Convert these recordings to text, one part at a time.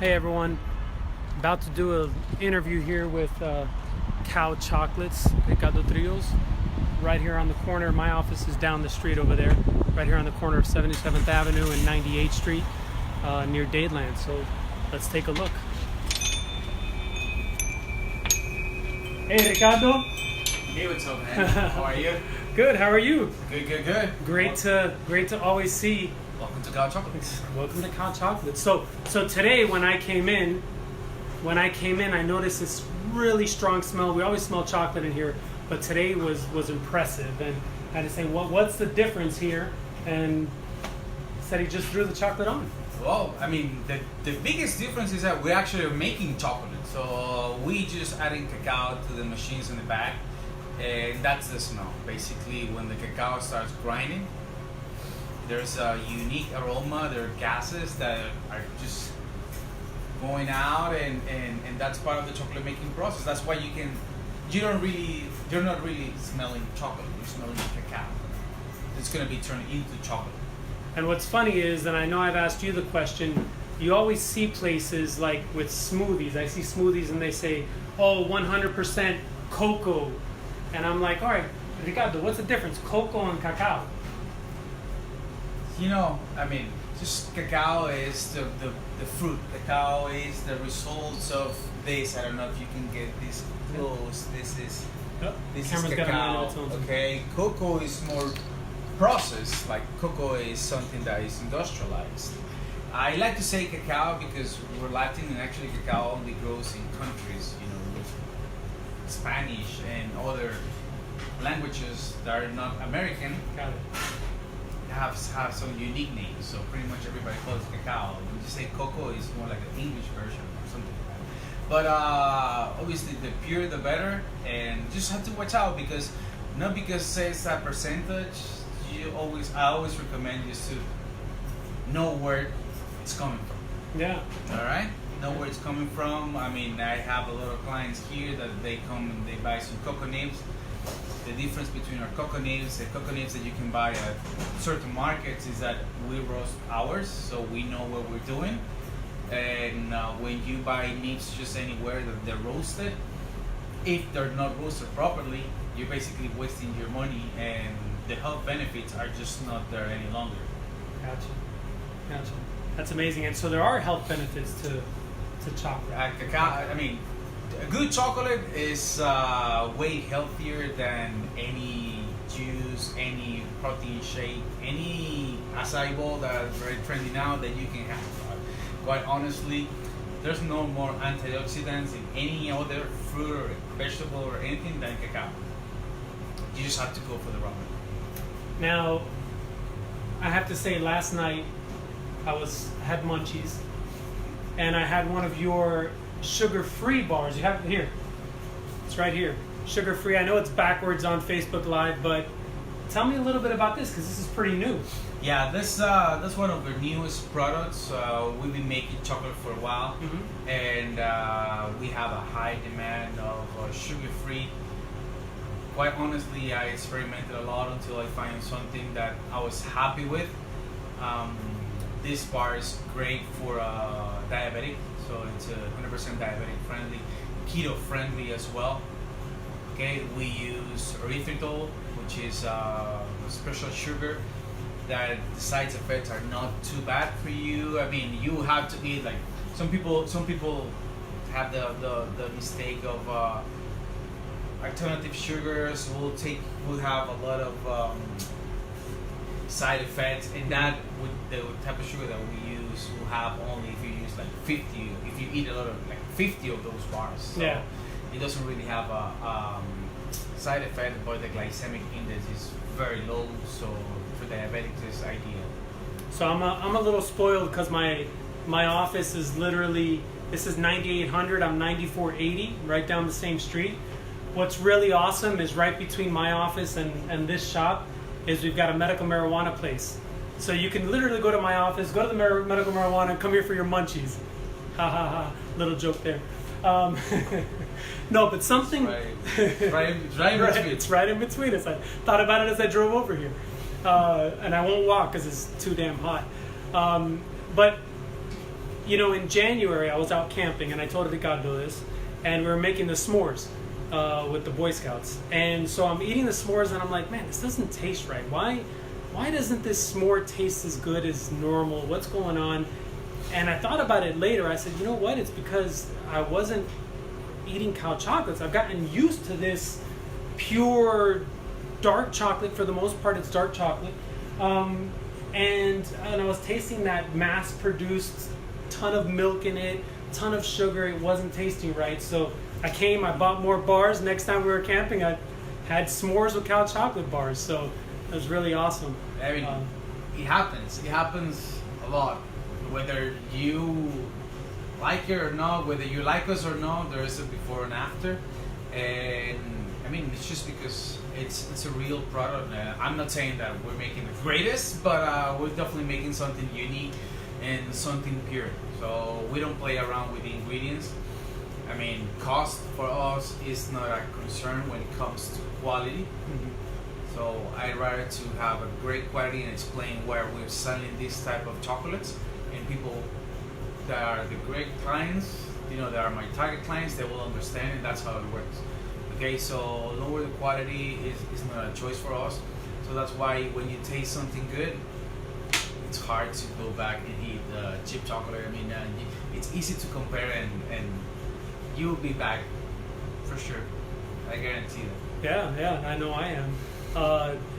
Hey everyone, about to do an interview here with Cao Chocolates, Ricardo Trios, right here on the corner. My office is down the street over there, right here on the corner of 77th Avenue and 98th Street, near Dadeland. So let's take a look. Hey Ricardo. Hey, what's up, man? How are you? Good. How are you? Good. Great to always see. Welcome to Cao Chocolate. Welcome to Cao Chocolate. So today when I came in, I noticed this really strong smell. We always smell chocolate in here, but today was impressive. And I had to say, what's the difference here? And said he just threw the chocolate on. Well, I mean, the biggest difference is that we're actually making chocolate. So we just adding cacao to the machines in the back, and that's the smell. Basically, when the cacao starts grinding, there's a unique aroma. There are gases that are just going out, and that's part of the chocolate making process. That's why you're not really smelling chocolate. You're smelling cacao. It's going to be turned into chocolate. And what's funny is, and I know I've asked you the question, you always see places like with smoothies. I see smoothies and they say, oh, 100% cocoa. And I'm like, all right, Ricardo, what's the difference, cocoa and cacao? I mean, just cacao is the fruit. Cacao is the results of this. I don't know if you can get this close. This is cacao. Okay, cocoa is more processed. Like cocoa is something that is industrialized. I like to say cacao because we're Latin, and actually cacao only grows in countries, with Spanish and other languages that are not American. Got it. Have some unique names, so pretty much everybody calls it cacao. When you say cocoa, it's more like an English version or something like that. But obviously, the pure the better, and just have to watch out because it says that percentage. I always recommend just to know where it's coming from. Yeah. All right. Know where it's coming from. I mean, I have a lot of clients here that they come and they buy some cocoa nibs. The difference between our cocoa nibs, the cocoa nibs that you can buy at certain markets, is that we roast ours, so we know what we're doing. And when you buy nibs just anywhere that they're roasted, if they're not roasted properly, you're basically wasting your money, and the health benefits are just not there any longer. Gotcha. That's amazing. And so there are health benefits to chocolate. Cacao. I mean, a good chocolate is way healthier than any juice, any protein shake, any acai bowl that's very trendy now that you can have. Quite honestly, there's no more antioxidants in any other fruit or vegetable or anything than cacao. You just have to go for the raw. Now, I have to say, last night I had munchies, and I had one of your sugar-free bars. You have it here. It's right here. Sugar-free. I know it's backwards on Facebook Live, but tell me a little bit about this, because this is pretty new. Yeah, that's one of our newest products. We've been making chocolate for a while, and we have a high demand of sugar-free. Quite honestly, I experimented a lot until I found something that I was happy with. This bar is great for diabetic, so it's 100% diabetic friendly, keto friendly as well. Okay, we use erythritol, which is a special sugar that the side effects are not too bad for you. I mean, you have to eat, like some people have the mistake of alternative sugars will have a lot of side effects, and that with the type of sugar that we use will have only if you use like 50, if you eat a lot of like 50 of those bars. So yeah. It doesn't really have a side effect, but the glycemic index is very low, so for diabetics it's ideal. So I'm a little spoiled because my office is literally, this is 9800, I'm 9480, right down the same street. What's really awesome is right between my office and this shop is we've got a medical marijuana place. So you can literally go to my office, go to the medical marijuana, and come here for your munchies. Ha ha ha, little joke there. No, but something... It's right in between. It's right in between us. I thought about it as I drove over here. And I won't walk because it's too damn hot. But in January I was out camping, and I told Ricardo this, and we were making the s'mores with the Boy Scouts. And so I'm eating the s'mores, and I'm like, man, this doesn't taste right. Why doesn't this s'more taste as good as normal? What's going on? And I thought about it later. I said, you know what? It's because I wasn't eating Cao Chocolates. I've gotten used to this pure dark chocolate. For the most part, it's dark chocolate. And I was tasting that mass-produced ton of milk in it, ton of sugar. It wasn't tasting right. So I bought more bars. Next time we were camping, I had s'mores with Cao Chocolate bars. So it was really awesome. I mean, it happens. It happens a lot. Whether you like it or not, whether you like us or not, there is a before and after. And I mean, it's just because it's a real product. I'm not saying that we're making the greatest, but we're definitely making something unique and something pure. So we don't play around with the ingredients. I mean, cost for us is not a concern when it comes to quality. Mm-hmm. So I'd rather to have a great quality and explain where we're selling this type of chocolates, and people that are the great clients, that are my target clients, they will understand, and that's how it works. Okay, so lower the quality is not a choice for us. So that's why when you taste something good, it's hard to go back and eat cheap chocolate. I mean, it's easy to compare, and you'll be back for sure. I guarantee that. Yeah, I know I am.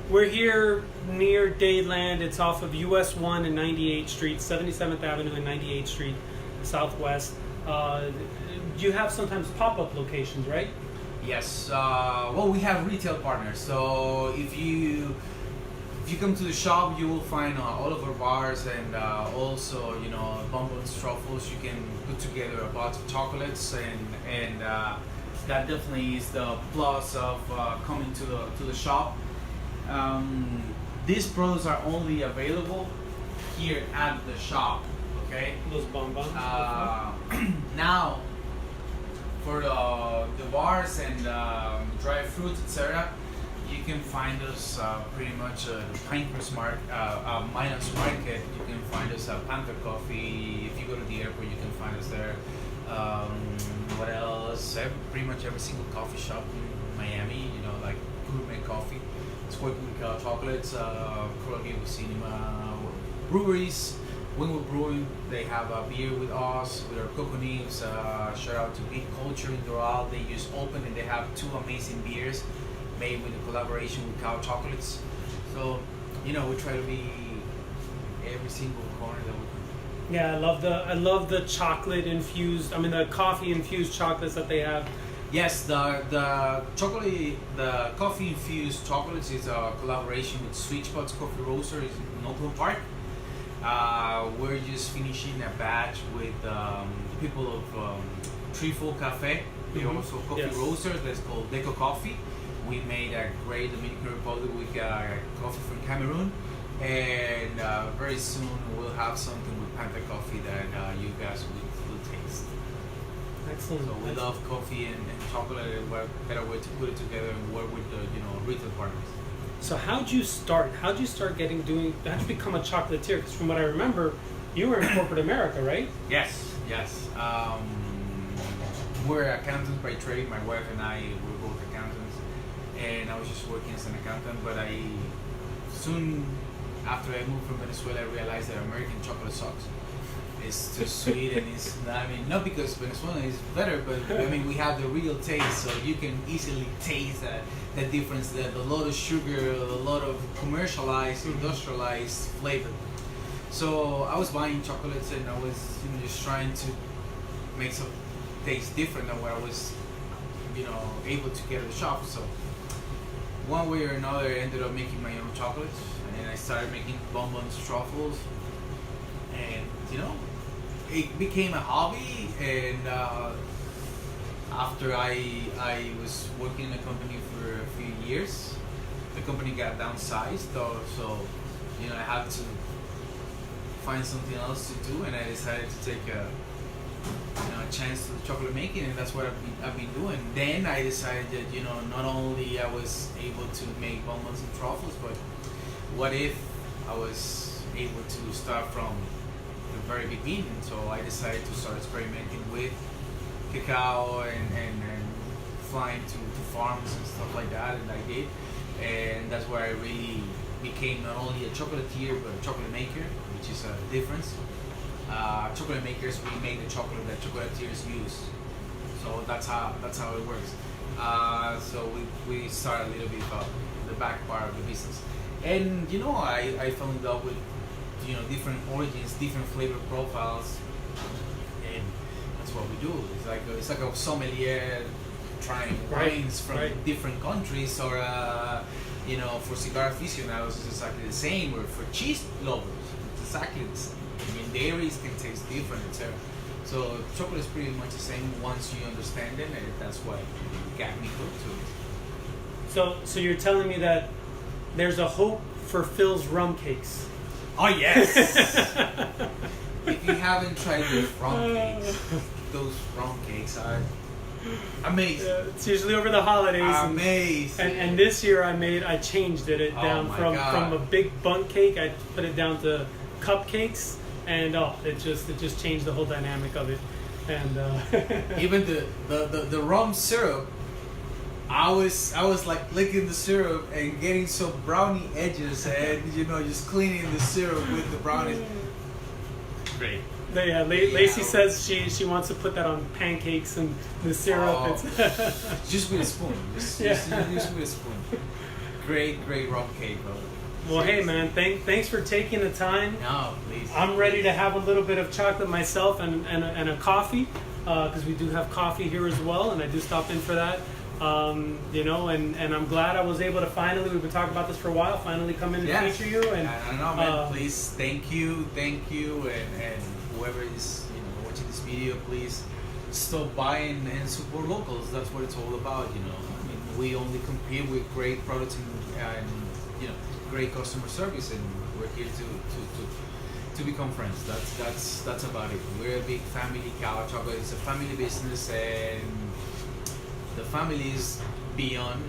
We're here near Dadeland. It's off of US 1 and 98th Street, 77th Avenue and 98th Street, Southwest. You have sometimes pop-up locations, right? Yes. Well, we have retail partners. So if you come to the shop, you will find all of our bars, and also bonbons, truffles. You can put together a box of chocolates, and that definitely is the plus of coming to the shop. These products are only available here at the shop. Okay. Those bonbons. Now, for the bars and dry fruits, etc., you can find us pretty much at Pinecrest Minus Market. You can find us at Panther Coffee. If you go to the airport, you can find us there. What else? Pretty much every single coffee shop in Miami, like gourmet coffee. It's working with Cao Chocolates, Corrugated Cinema, breweries. When we're brewing, they have a beer with us, with our cocoa nibs. Shout out to Big Culture in Doral. They use Open, and they have 2 amazing beers made with a collaboration with Cao Chocolates. So, we try to be every single corner that we can. Yeah, I love the chocolate infused. the coffee infused chocolates that they have. Yes, the coffee infused chocolates is a collaboration with Sweet Spots Coffee Roaster in Oakland Park. We're just finishing a batch with the people of Treeful Cafe. They're also coffee roasters. That's called Deco Coffee. We made a great Dominican Republic with coffee from Cameroon, and very soon we'll have something with Panther Coffee that you guys will taste. Excellent. So we love coffee and chocolate, and what better way to put it together and work with the retail partners. So how'd you start? How'd you become a chocolatier? Because from what I remember, you were in corporate America, right? Yes. We're accountants by trade. My wife and I were both accountants, and I was just working as an accountant. But soon after I moved from Venezuela, I realized that American chocolate sucks. It's too sweet, and not because Venezuela is better, but we have the real taste, so you can easily taste the difference, the lot of sugar, a lot of commercialized, industrialized flavor. So I was buying chocolates, and I was just trying to make some taste different than what I was able to get at the shop. So one way or another, I ended up making my own chocolates, and I started making bonbons, truffles, and it became a hobby. And after I was working in a company for a few years, the company got downsized, so I had to find something else to do, and I decided to take a chance to the chocolate making, and that's what I've been doing. Then I decided that not only I was able to make bonbons and truffles, but what if I was able to start from the very beginning. So I decided to start experimenting with cacao and flying to farms and stuff like that, and I did. And that's where I really became not only a chocolatier but a chocolate maker, which is a difference. Chocolate makers, we make the chocolate that chocolatiers use. So that's how it works. So we start a little bit about the back part of the business. And I fell in love with different origins, different flavor profiles, and that's what we do. It's like a sommelier trying wines from different countries, or for cigar aficionados it's exactly the same, or for cheese lovers it's exactly the same. I mean, dairies can taste different, etc. So chocolate is pretty much the same once you understand it, and that's why it got me hooked to it. So you're telling me that there's a hope for Phil's rum cakes? Oh yes! If you haven't tried those rum cakes are amazing. Yeah, it's usually over the holidays. Amazing. And this year I changed it down from a big bunk cake. I put it down to cupcakes, and it just changed the whole dynamic of it. And even the rum syrup, I was like licking the syrup and getting some brownie edges, and just cleaning the syrup with the brownies. Great. Yeah, Lacey says she wants to put that on pancakes and the syrup. It's just with a spoon. Just with a spoon. Great rum cake, bro. Well, hey man, thanks for taking the time. No, please. I'm ready to have a little bit of chocolate myself and a coffee, because we do have coffee here as well, and I do stop in for that. And I'm glad I was able to finally, we've been talking about this for a while, finally come in and feature you. And I don't know, man. Please, thank you, and whoever is watching this video, please stop by and support locals. That's what it's all about. I mean, we only compete with great products and great customer service, and we're here to become friends. That's about it. We're a big family. Cao Chocolate is a family business, and the family is beyond,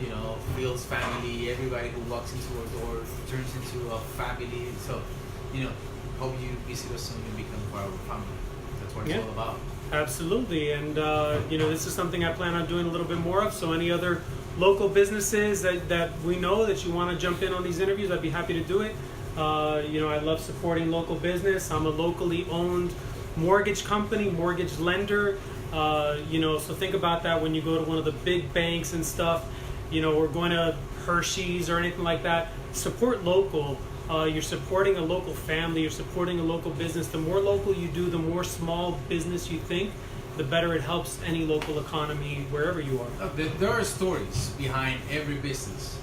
Phil's family. Everybody who walks into our door turns into a family. So, hope you visit us soon and become part of our family. That's what it's all about. Absolutely. And, this is something I plan on doing a little bit more of. So any other local businesses that we know that you want to jump in on these interviews, I'd be happy to do it. I love supporting local business. I'm a locally owned mortgage company, mortgage lender. So think about that when you go to one of the big banks and stuff. We're going to Hershey's or anything like that. Support local. You're supporting a local family. You're supporting a local business. The more local you do, the more small business you think, the better it helps any local economy wherever you are. There are stories behind every business.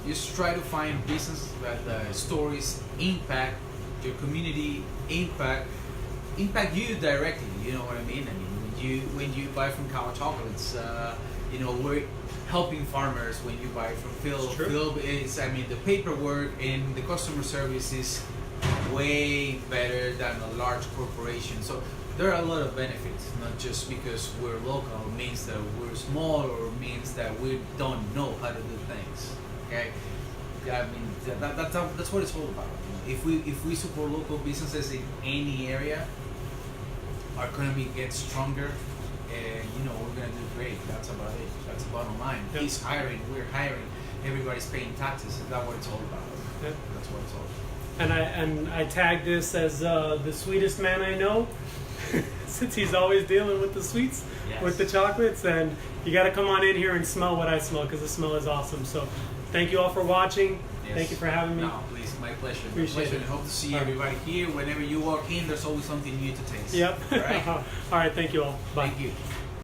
Just try to find business that stories impact your community, impact you directly. You know what I mean? When you buy from Cao Chocolates, we're helping farmers. When you buy from Phil is, the paperwork and the customer service is way better than a large corporation. So there are a lot of benefits, not just because we're local means that we're small or means that we don't know how to do things. Okay, that's what it's all about. If we support local businesses in any area, our economy gets stronger, and we're gonna do great. That's about it. That's the bottom line. Yep. He's hiring, we're hiring, everybody's paying taxes. And that's what it's all about. Yep. That's what it's all about. And I tag this as the sweetest man I know, since he's always dealing with the sweets, with the chocolates. And you got to come on in here and smell what I smell, because the smell is awesome. So thank you all for watching. Yes. Thank you for having me. No, please, my pleasure. Appreciate it. And hope to see everybody here. Whenever you walk in, there's always something new to taste. Yep. All right. All right. Thank you all. Bye. Thank you.